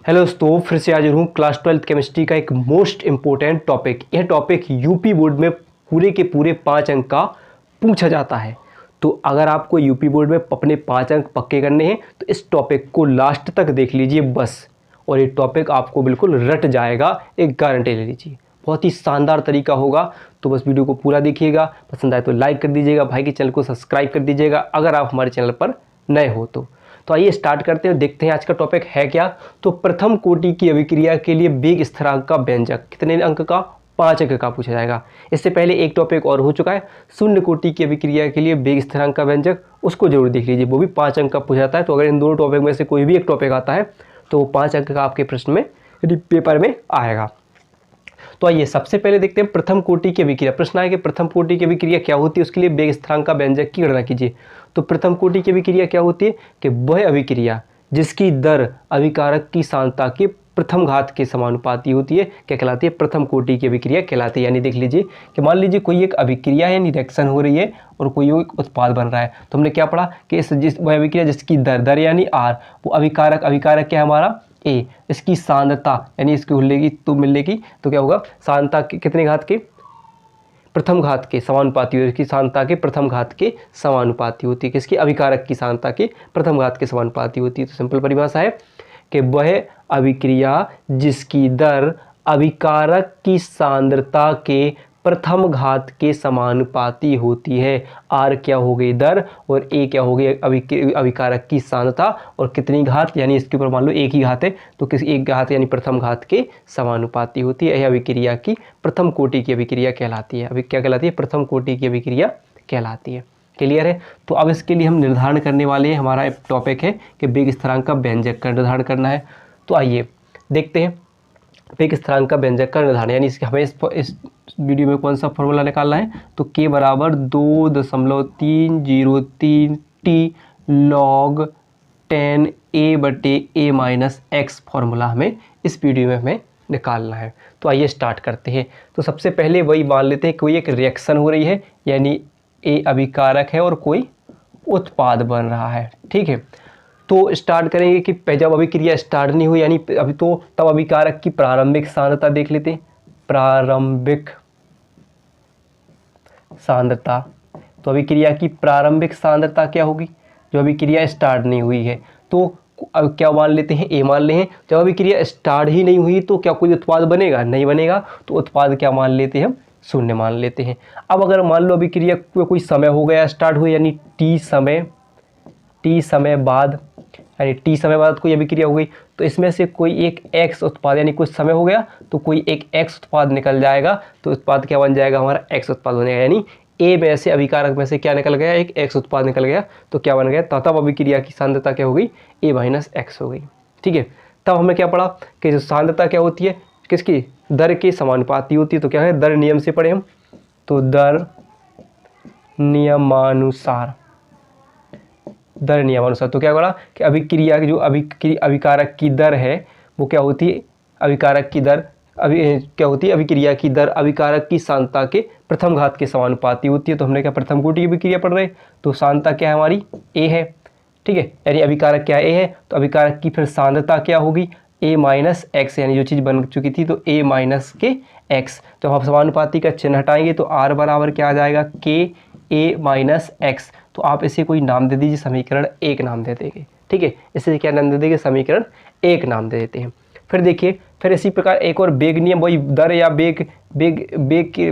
Hello दोस्तों, फिर से हाजिर हूँ क्लास 12th केमिस्ट्री का एक मोस्ट इम्पोर्टेंट टॉपिक। यह टॉपिक यूपी बोर्ड में पूरे के पूरे 5 अंक का पूछा जाता है। तो अगर आपको यूपी बोर्ड में अपने 5 अंक पक्के करने हैं तो इस टॉपिक को लास्ट तक देख लीजिए बस, और ये टॉपिक आपको बिल्कुल रट जाएगा, एक गारंटी ले लीजिए। बहुत ही शानदार तरीका होगा, तो बस वीडियो को पूरा देखिएगा। पसंद आए तो लाइक कर दीजिएगा, भाई के चैनल को सब्सक्राइब कर दीजिएगा अगर आप हमारे चैनल पर नए हो तो आइए स्टार्ट करते हैं, देखते हैं आज का टॉपिक है क्या। तो प्रथम कोटि की अभिक्रिया के लिए वेग स्थिरांक का व्यंजक कितने अंक का? 5 अंक का पूछा जाएगा। इससे पहले एक टॉपिक और हो चुका है, शून्य कोटि की अभिक्रिया के लिए वेग स्थिरांक का व्यंजक, उसको जरूर देख लीजिए, वो भी 5 अंक का पूछा जाता है। तो अगर इन दोनों टॉपिक में से कोई भी एक टॉपिक आता है तो वो 5 अंक का आपके प्रश्न में यदि पेपर में आएगा। तो आइए सबसे पहले देखते हैं प्रथम कोटि की अभिक्रिया। प्रश्न आए कि प्रथम कोटि की अभिक्रिया क्या होती है, उसके लिए वेग स्थिरांक का व्यंजक की गणना कीजिए। तो प्रथम कोटि की अभिक्रिया क्या होती है कि वह अभिक्रिया जिसकी दर अभिकारक की सांद्रता के प्रथम घात के समानुपाती होती है, क्या कहलाती है? प्रथम कोटि की अभिक्रिया कहलाती है। यानी देख लीजिए कि मान लीजिए कोई एक अभिक्रिया है यानी रिएक्शन हो रही है और कोई एक उत्पाद बन रहा है, तो हमने क्या पढ़ा कि वह अभिक्रिया जिसकी दर यानी आर, वो अभिकारक क्या है हमारा? ए। इसकी सांद्रता यानी इसकी मिलेगी तो क्या होगा? सांद्रता के कितने घात के? प्रथम घात के समानुपाती होती है। इसकी सांद्रता के प्रथम घात के समानुपाती होती है। किसकी? अभिकारक की सांद्रता के प्रथम घात के समानुपाती होती है। तो सिंपल परिभाषा है कि वह अभिक्रिया जिसकी दर अभिकारक की सांद्रता के प्रथम घात के समानुपाती होती है। आर क्या हो गई? दर, और ए क्या हो गई? अभिकारक की सांद्रता, और कितनी घात यानी इसके ऊपर मान लो एक ही घात है तो किस एक घात यानी प्रथम घात के समानुपाती होती है। यह अभिक्रिया की प्रथम कोटि की अभिक्रिया कहलाती है। अभी क्या कहलाती है? प्रथम कोटि की अभिक्रिया कहलाती है। क्लियर है? तो अब इसके लिए हम निर्धारण करने वाले हैं, हमारा एक टॉपिक है कि वेग स्थिरांक का व्यंजक का निर्धारण करना है। तो आइए देखते हैं वेग स्थिरांक का व्यंजक का निर्धारण, यानी हमें इस वीडियो में कौन सा फॉर्मूला निकालना है। तो k बराबर 2.303 t log 10 a बटे a माइनस एक्स फॉर्मूला हमें इस वीडियो में हमें निकालना है। तो आइए स्टार्ट करते हैं। तो सबसे पहले वही मान लेते हैं कोई एक रिएक्शन हो रही है, यानी a अभिकारक है और कोई उत्पाद बन रहा है। ठीक है, तो स्टार्ट करेंगे कि जब अभिक्रिया स्टार्ट नहीं हुई यानी अभी तो तब अभिकारक की प्रारंभिक सांद्रता देख लेते हैं। प्रारंभिक सांद्रता, तो अभिक्रिया की प्रारंभिक सांद्रता क्या होगी? जो अभिक्रिया स्टार्ट नहीं हुई है तो अब क्या मान लेते हैं? ए मान ले हैं। जब अभिक्रिया स्टार्ट ही नहीं हुई तो क्या कोई उत्पाद बनेगा? नहीं बनेगा। तो उत्पाद क्या मान लेते हैं हम? शून्य मान लेते हैं। अब अगर मान लो अभिक्रिया कोई समय हो गया स्टार्ट हुई, यानी टी समय बाद, यानी टी समय बाद कोई अभिक्रिया हो गई, तो इसमें से कोई एक एक्स उत्पाद यानी कुछ समय हो गया तो कोई एक एक्स उत्पाद निकल जाएगा। तो उत्पाद क्या बन जाएगा? हमारा एक्स उत्पाद बनेगा। यानी ए में से अभिकारक में से क्या निकल गया? एक एक्स उत्पाद निकल गया। तो क्या बन गया? तब अभिक्रिया की सांद्रता क्या हो गई? ए माइनस एक्स हो गई। ठीक है, तब हमें क्या पढ़ा कि जो सांद्रता क्या होती है? किसकी? दर के समानुपाती होती है। तो क्या है? दर नियम से पढ़े हम, तो दर नियमानुसार तो क्या पढ़ा कि अभिक्रिया की जो अभिकारक की दर है वो क्या होती है? अभिकारक की दर क्या होती है? अभिक्रिया की दर अभिकारक की सांद्रता के प्रथम घात के समानुपाती होती है। तो हमने क्या प्रथम कोटि की अभिक्रिया पढ़ रहे, तो सांद्रता क्या है हमारी? ए है। ठीक है, यानी अभिकारक क्या है? ए है। तो अभिकारक की फिर सांद्रता क्या होगी? ए माइनस एक्स, यानी जो चीज़ बन चुकी थी तो ए माइनस के एक्स। तो हम समानुपाती का चिन्ह हटाएंगे तो आर बराबर क्या आ जाएगा? के ए माइनस एक्स। तो आप इसे कोई नाम दे दीजिए, समीकरण 1 नाम दे देंगे। ठीक है, इसे क्या नाम दे देंगे? समीकरण 1 नाम दे देते हैं। फिर देखिए, फिर इसी प्रकार एक और वेग नियम, वही दर या वेग के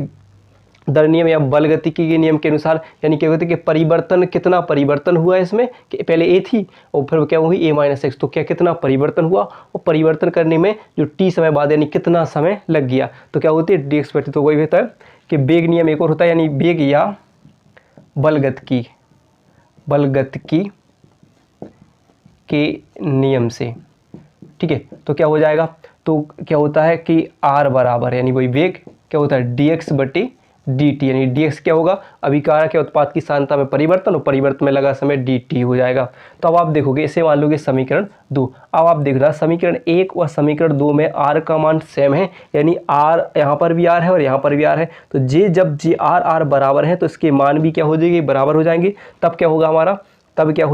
दर नियम या बल गतिकी के नियम के अनुसार, यानी क्या होता है कि परिवर्तन, कितना परिवर्तन हुआ इसमें कि पहले ए थी और फिर क्या हुई? ए माइनस एक्स। तो क्या कितना परिवर्तन हुआ, और परिवर्तन करने में जो टी समय बाद यानी कितना समय लग गया, तो क्या होती है? डी एक्स बटे। तो वही होता है कि वेग नियम एक और होता है, यानी वेग या बल गतिकी के नियम से। ठीक है, तो क्या हो जाएगा? तो क्या होता है कि आर बराबर यानी वही वेग क्या होता है? dx बटे dt, यानी dx क्या होगा? अभिकारक या उत्पाद की सांद्रता में परिवर्तन, और परिवर्तन में लगा समय dt हो जाएगा। तो अब आप देखोगे, इसे मान लोगे समीकरण 2। अब आप देख रहा समीकरण 1 और समीकरण 2 में r का मान सेम है, यानी r यहाँ पर भी r है और यहाँ पर भी r है। तो जब r बराबर है तो इसके मान भी क्या हो जाएंगे? बराबर हो जाएंगे। तब क्या होगा हमारा? तब क्या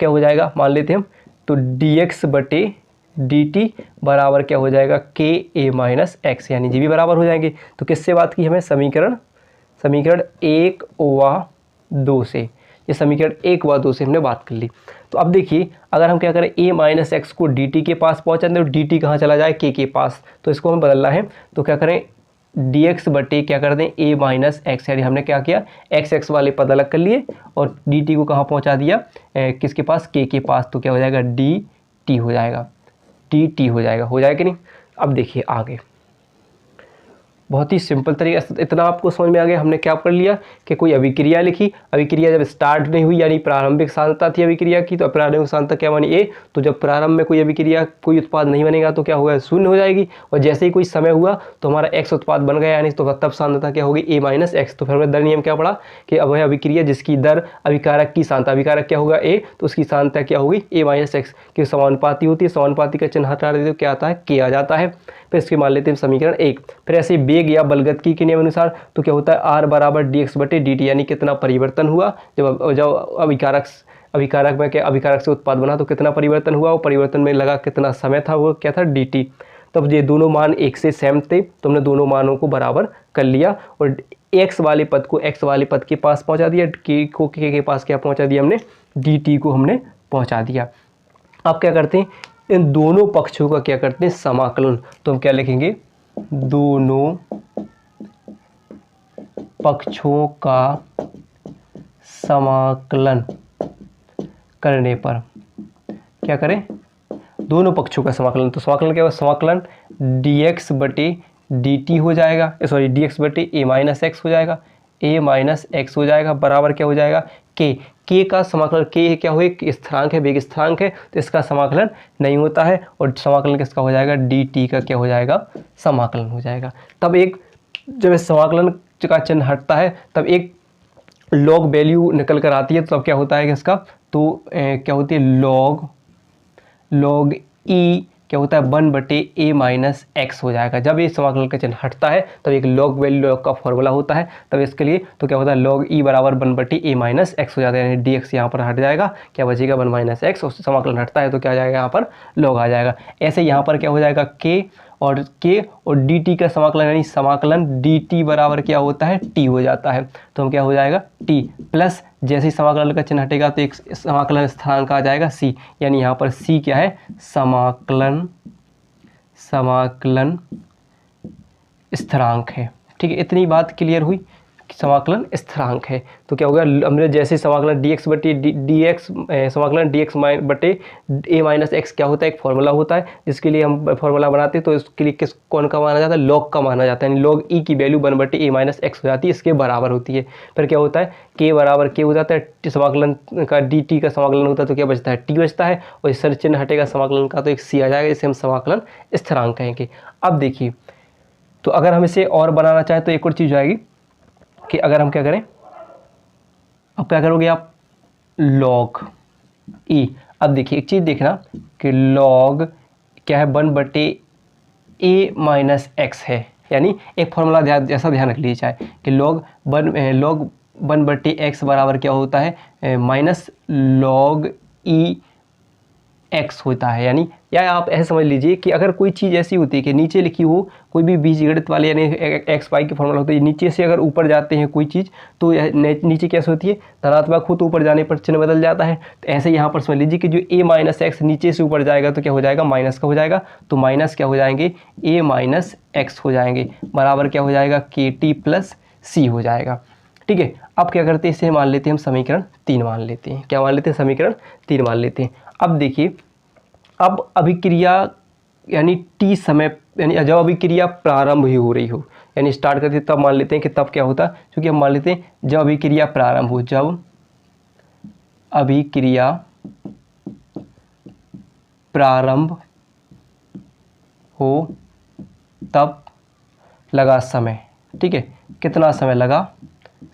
हो जाएगा? मान लेते हैं हम, तो dx बटे डी टी बराबर क्या हो जाएगा के ए माइनस एक्स, यानी जी भी बराबर हो जाएंगे। तो किससे बात की हमें, समीकरण 1 व 2 से, ये समीकरण 1 व 2 से हमने बात कर ली। तो अब देखिए अगर हम क्या करें, ए माइनस एक्स को डी टी के पास पहुँचा दें तो डी टी कहाँ चला जाए, के पास, तो इसको हमें बदलना है। तो क्या करें, डी एक्स बटे क्या कर दें ए माइनस एक्स, यानी हमने क्या किया, एक्स वाले पद अलग कर लिए और डी टी को कहाँ पहुँचा दिया, किसके पास, के पास। तो क्या हो जाएगा, डी टी हो जाएगा, डी टी हो जाएगा कि नहीं। अब देखिए आगे, बहुत ही सिंपल तरीका, इतना आपको समझ में आ गया। हमने क्या कर लिया कि कोई अभिक्रिया लिखी, अभिक्रिया जब स्टार्ट नहीं हुई यानी प्रारंभिक सांद्रता थी अभिक्रिया की, तो प्रारंभिक सांद्रता क्या मानी ए। तो जब प्रारंभ में कोई अभिक्रिया कोई उत्पाद नहीं बनेगा तो क्या होगा, शून्य हो जाएगी। और जैसे ही कोई समय हुआ तो हमारा एक्स उत्पाद बन गया, यानी तो तब सांद्रता क्या होगी, ए माइनस एक्स। तो फिर हमने दर नियम क्या पढ़ा कि अब वह अभिक्रिया जिसकी दर अभिकारक की सांद्रता, अभिकारक क्या होगा ए, तो उसकी सांद्रता क्या होगी ए माइनस एक्स, क्योंकि समानुपाती होती है, समानुपाती का चिन्ह हटा देते तो क्या आता है, के आ जाता है। फिर इसके मान लेते हैं समीकरण 1। फिर ऐसे वेग या बलगतिकी के नियम अनुसार तो क्या होता है, आर बराबर डी एक्स बटे डी टी, यानी कितना परिवर्तन हुआ जब अभिकारक में क्या, अभिकारक से उत्पाद बना तो कितना परिवर्तन हुआ, वो परिवर्तन में लगा कितना समय था, वो क्या था, डी टी। तब ये दोनों मान एक से सेम थे तो हमने दोनों मानों को बराबर कर लिया और एक्स वाले पद को एक्स वाले पद के पास पहुंचा दिया, के को के पास क्या पहुंचा दिया हमने, डी टी को हमने पहुंचा दिया। अब क्या करते हैं, इन दोनों पक्षों का क्या करते हैं, समाकलन। तो हम क्या लिखेंगे, दोनों पक्षों का समाकलन करने पर क्या करें, दोनों पक्षों का समाकलन। तो समाकलन क्या होगा, समाकलन dx बटे dt हो जाएगा, सॉरी dx बटे a माइनस एक्स हो जाएगा, a माइनस एक्स हो जाएगा बराबर क्या हो जाएगा, k का समाकलन, k क्या हो, एक स्थिरांक है, वेग स्थिरांक है, तो इसका समाकलन नहीं होता है और समाकलन किसका हो जाएगा, dt का क्या हो जाएगा, समाकलन हो जाएगा। तब एक जब इस समाकलन का चिन्ह हटता है तब एक लॉग वैल्यू निकल कर आती है, तो तब क्या होता है कि इसका तो क्या होती है, लॉग ई क्या होता है, 1 बटे ए माइनस एक्स हो जाएगा। जब ये समाकलन का चिन्ह हटता है तब एक लॉग वैल्यू लॉग का फॉर्मूला होता है, तब इसके लिए तो क्या होता है, लॉग ई बराबर 1 बटे ए माइनस एक्स हो जाता है, यानी डी एक्स यहाँ पर हट जाएगा, क्या बचेगा 1 माइनस एक्स, उससे समाकलन हटता है तो क्या आ जाएगा, यहाँ पर लॉग आ जाएगा। ऐसे यहाँ पर क्या हो जाएगा, के और डी टी का समाकलन, यानी समाकलन डी टी बराबर क्या होता है, टी हो जाता है। तो हम क्या हो जाएगा, टी प्लस जैसे ही समाकलन का चिन्ह हटेगा तो एक समाकलन स्थिरांक आ जाएगा सी, यानी यहाँ पर सी क्या है, समाकलन स्थिरांक है। ठीक है, इतनी बात क्लियर हुई, समाकलन स्थिरांक है। तो क्या होगा, हमने जैसे समाकलन dx बटे dx समाकलन dx बटे a माइनस एक्स क्या होता है, एक फॉर्मूला होता है जिसके लिए हम फॉर्मूला बनाते हैं, तो इसके लिए कौन का माना जाता है, लॉग का माना जाता है, यानी लॉग ई की वैल्यू 1 बटे a माइनस एक्स हो जाती है, इसके बराबर होती है। फिर क्या होता है, k बराबर k हो जाता है, समाकलन का dt का समाकलन होता है तो क्या बचता है, t बचता है, और इस सर चिन्ह हटेगा समाकलन का तो एक c आ जाएगा, जिसे हम समाकलन स्थिरांक कहेंगे। अब देखिए, तो अगर हम इसे और बनाना चाहें तो एक और चीज़ आएगी कि अगर हम क्या करें, अब क्या करोगे आप, लॉग ई। अब देखिए एक चीज़ देखना कि लॉग क्या है, 1 बटे ए माइनस एक्स है, यानी एक फॉर्मूला जैसा ध्यान रख लीजिए चाहे कि लॉग 1 बटे एक्स बराबर क्या होता है, माइनस लॉग ई एक्स होता है। यानी या आप ऐसे समझ लीजिए कि अगर कोई चीज़ ऐसी होती है कि नीचे लिखी हो, कोई भी बीजगणित वाले यानी एक्स वाई की फॉर्मूला होती है, नीचे से अगर ऊपर जाते हैं कोई चीज़ तो नीचे कैसे होती है, धनात्मक हो तो ऊपर जाने पर चिन्ह बदल जाता है। तो ऐसे यहाँ पर समझ लीजिए कि जो ए माइनस एक्स नीचे से ऊपर जाएगा तो क्या हो जाएगा, माइनस का हो जाएगा, तो माइनस क्या हो जाएंगे, ए माइनस एक्स हो जाएंगे बराबर क्या हो जाएगा, के टी प्लस सी हो जाएगा। ठीक है, अब क्या करते हैं, इसे मान लेते हैं हम समीकरण 3 मान लेते हैं। क्या मान लेते हैं, समीकरण 3 मान लेते हैं। अब देखिए, अब अभिक्रिया यानी टी समय, यानी जब अभिक्रिया प्रारंभ ही हो रही हो, यानी स्टार्ट करते तब मान लेते हैं कि तब क्या होता, क्योंकि हम मान लेते हैं जब अभिक्रिया प्रारंभ हो, जब अभिक्रिया प्रारंभ हो तब लगा समय। ठीक है, कितना समय लगा,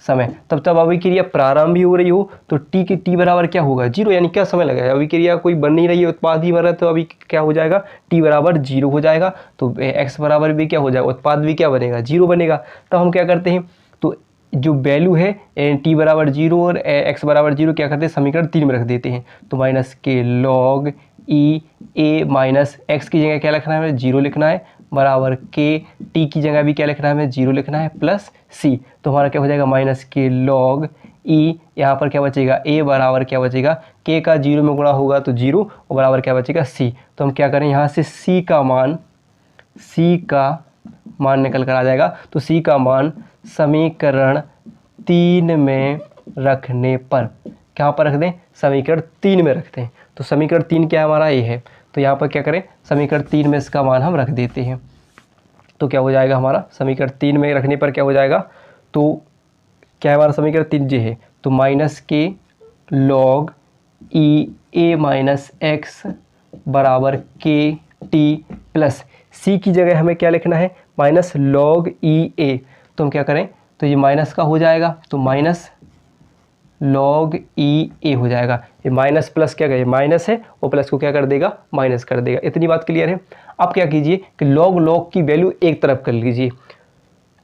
समय, तब अभिक्रिया प्रारंभ ही हो रही हो तो टी बराबर क्या होगा, 0, यानी क्या समय लगेगा, अभिक्रिया कोई बन नहीं रही है, उत्पाद ही बन रहा है, तो अभी क्या हो जाएगा, टी बराबर 0 हो जाएगा, तो एक्स बराबर भी क्या हो जाएगा, उत्पाद भी क्या बनेगा, 0 बनेगा। तब हम क्या करते हैं, तो जो वैल्यू है टी बराबर 0 और एक्स बराबर 0 क्या करते हैं, समीकरण 3 में रख देते हैं, तो माइनस के लॉग ई ए माइनस एक्स की जगह क्या लिखना है हमें 0 लिखना है, बराबर के टी की जगह भी क्या लिखना है हमें 0 लिखना है, प्लस सी। तो हमारा क्या हो जाएगा माइनस के लॉग ई, यहाँ पर क्या बचेगा ए बराबर क्या बचेगा, के का 0 में गुणा होगा तो 0 और बराबर क्या बचेगा सी। तो हम क्या करें, यहाँ से सी का मान निकल कर आ जाएगा। तो सी का मान समीकरण 3 में रखने पर, कहाँ पर रख दें, समीकरण 3 में रखते हैं। तो समीकरण 3 क्या है हमारा, ये है। तो यहाँ पर क्या करें, समीकरण 3 में इसका मान हम रख देते हैं। तो क्या हो जाएगा हमारा, समीकरण 3 में रखने पर क्या हो जाएगा, तो क्या है हमारा समीकरण 3 जे है, तो माइनस के लॉग ई ए माइनस एक्स बराबर के टी प्लस सी की जगह हमें क्या लिखना है, माइनस लॉग ई ए। तो हम क्या करें, तो ये माइनस का हो जाएगा, तो माइनस लॉग ई ए हो जाएगा। ये माइनस प्लस क्या करें, माइनस है और प्लस को क्या कर देगा, माइनस कर देगा। इतनी बात क्लियर है। अब क्या कीजिए कि लॉग की वैल्यू एक तरफ कर लीजिए,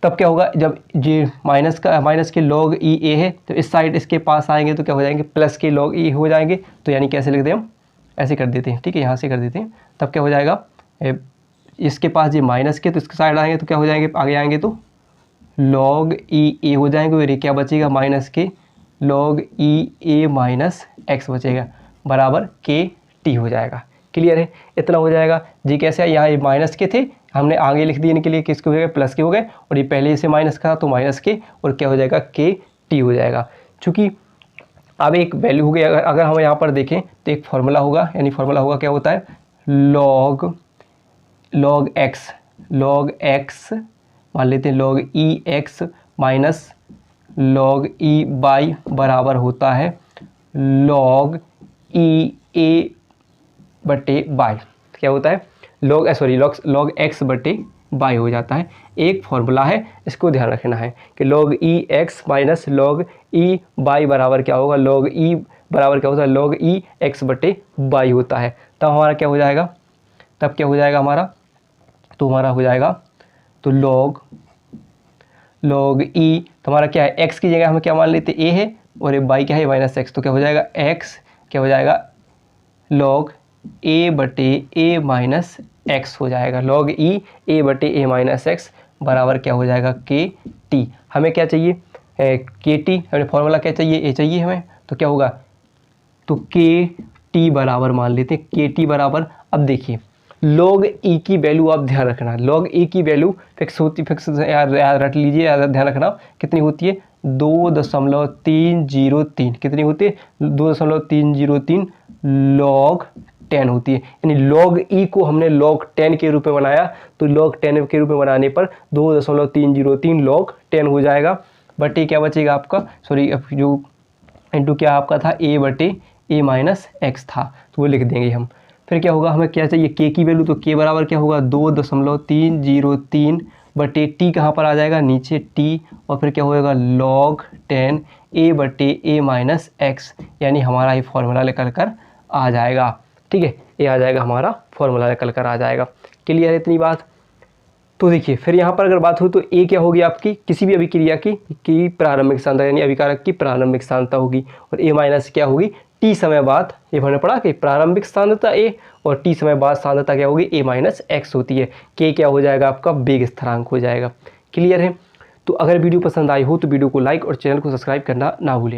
तब क्या होगा, जब ये माइनस के लॉग ई ए है तो इस साइड इसके पास आएंगे तो क्या हो जाएंगे, प्लस के लॉग ई हो जाएंगे। तो यानी कैसे लिख दें हम, ऐसे कर देते हैं, ठीक है, यहाँ से कर देते हैं। तब क्या हो जाएगा, इसके पास ये माइनस के तो इसके साइड आएंगे तो क्या हो जाएंगे, आगे आएंगे तो लॉग ई ए हो जाएंगे। और ये क्या बचेगा, माइनस के लॉग ई ए माइनस एक्स बचेगा, बराबर के टी हो जाएगा। क्लियर है, इतना हो जाएगा जी। कैसे है, यहाँ ये माइनस के थे, हमने आगे लिख दिए इनके लिए किसके हो गए, प्लस के हो गए, और ये पहले इसे माइनस का तो माइनस के, और क्या हो जाएगा, के टी हो जाएगा। चूँकि अब एक वैल्यू हो गई, अगर हम यहाँ पर देखें तो एक फार्मूला होगा, यानी फार्मूला होगा क्या होता है, लॉग एक्स मान लेते हैं, log E x minus log E by बराबर होता है लॉग ई ए बटे बाई। क्या होता है, लॉग एक्स बटे बाई हो जाता है। एक फॉर्मूला है, इसको ध्यान रखना है कि log E x minus log E by बराबर क्या होगा, लॉग ई बराबर क्या होता है, लॉग ई एक्स बटे बाई होता है। तब हमारा क्या हो जाएगा, हमारा, तो हमारा हो जाएगा तो लॉग ई, तो हमारा क्या है, एक्स की जगह हम क्या मान लेते ए है, और ये बाई क्या है, माइनस एक्स। तो क्या हो जाएगा, एक्स क्या हो जाएगा, लॉग ए बटे ए माइनस एक्स हो जाएगा, लॉग ई ए बटे ए माइनस एक्स बराबर क्या हो जाएगा, के टी। हमें क्या चाहिए, के टी, हमें फॉर्मूला क्या चाहिए, ए चाहिए हमें। तो क्या होगा, तो के टी बराबर मान लेते हैं, के टी बराबर, अब देखिए लॉग ई की वैल्यू आप ध्यान रखना, लॉग ई की वैल्यू फिक्स याद रट लीजिए, याद ध्यान रखना कितनी होती है, 2.303। कितनी होती है, 2.303 लॉग 10 होती है। यानी लॉग ई को हमने लॉग 10 के रूप में बनाया, तो लॉग 10 के रूप में बनाने पर 2.303 लॉग 10 हो जाएगा। बटे क्या बचेगा आपका, सॉरी जो इंटू क्या आपका था, ए बटे ए माइनस एक्स था, तो वो लिख देंगे हम। फिर क्या होगा, हमें क्या चाहिए, के की वैल्यू, तो के बराबर क्या होगा, 2.303 बटे टी कहाँ पर आ जाएगा, नीचे टी, और फिर क्या होएगा लॉग 10 ए बटे ए माइनस एक्स, यानी हमारा ये फॉर्मूला निकल कर आ जाएगा। ठीक है, ये आ जाएगा हमारा फॉर्मूला निकल कर आ जाएगा। क्लियर है इतनी बात। तो देखिए फिर यहाँ पर अगर बात हो तो ए क्या होगी आपकी, किसी भी अभिक्रिया की प्रारंभिक सांद्रता, यानी अभिकारक की प्रारंभिक सांद्रता होगी, और ए माइनस क्या होगी, टी समय बाद, ये हमने पढ़ा कि प्रारंभिक सांद्रता ए और टी समय बाद सांद्रता क्या होगी, ए माइनस एक्स होती है। के क्या हो जाएगा आपका, वेग स्थिरांक हो जाएगा। क्लियर है। तो अगर वीडियो पसंद आई हो तो वीडियो को लाइक और चैनल को सब्सक्राइब करना ना भूलें।